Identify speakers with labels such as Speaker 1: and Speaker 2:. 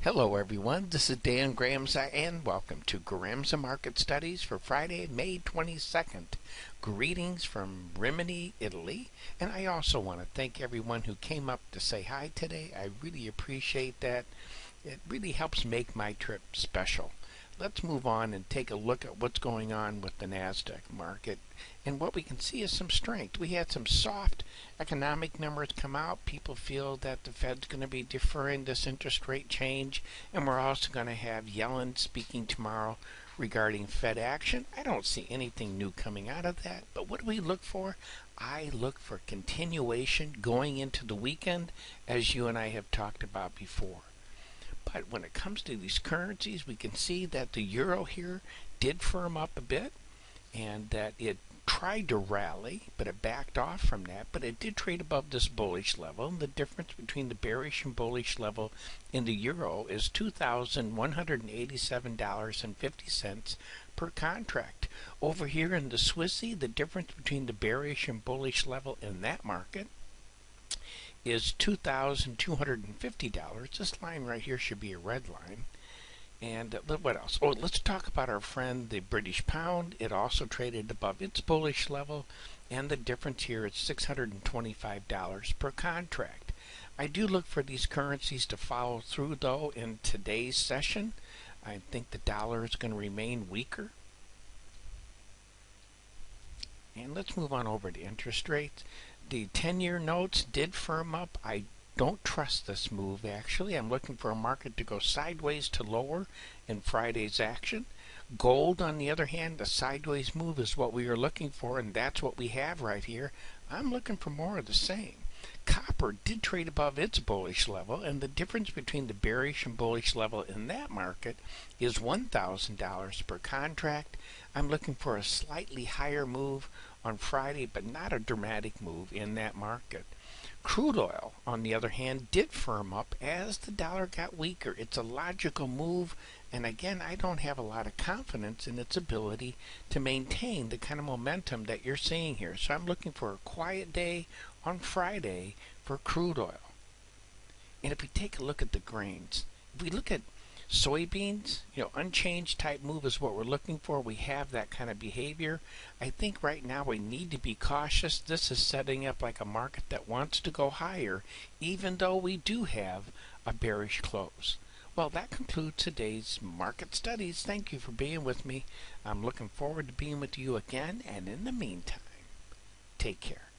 Speaker 1: Hello everyone, this is Dan Gramza and welcome to Gramza Market Studies for Friday, May 22nd. Greetings from Rimini, Italy, and I also want to thank everyone who came up to say hi today. I really appreciate that. It really helps make my trip special. Let's move on and take a look at what's going on with the Nasdaq market. And what we can see is some strength. We had some soft economic numbers come out. People feel that the Fed's going to be deferring this interest rate change. And we're also going to have Yellen speaking tomorrow regarding Fed action. I don't see anything new coming out of that. But what do we look for? I look for continuation going into the weekend, as you and I have talked about before. But when it comes to these currencies, we can see that the euro here did firm up a bit and that it tried to rally, but it backed off from that. But it did trade above this bullish level. And the difference between the bearish and bullish level in the euro is $2,187.50 per contract. Over here in the Swissy, the difference between the bearish and bullish level in that market is $2,250. This line right here should be a red line. And what else? Oh, let's talk about our friend, the British pound. It also traded above its bullish level, and the difference here is $625 per contract. I do look for these currencies to follow through, though, in today's session. I think the dollar is going to remain weaker. And let's move on over to interest rates. The 10-year notes did firm up. I don't trust this move, actually. I'm looking for a market to go sideways to lower in Friday's action. Gold, on the other hand, the sideways move is what we are looking for, and that's what we have right here. I'm looking for more of the same. Copper did trade above its bullish level, and the difference between the bearish and bullish level in that market is $1,000 per contract. I'm looking for a slightly higher move on Friday, but not a dramatic move in that market. Crude oil, on the other hand, did firm up as the dollar got weaker. It's a logical move, and again, I don't have a lot of confidence in its ability to maintain the kind of momentum that you're seeing here. So I'm looking for a quiet day on Friday for crude oil. And if we take a look at the grains, if we look at soybeans, unchanged type move is what we're looking for. We have that kind of behavior. I think right now we need to be cautious. This is setting up like a market that wants to go higher, even though we do have a bearish close. Well, that concludes today's market studies. Thank you for being with me. I'm looking forward to being with you again, and in the meantime, take care.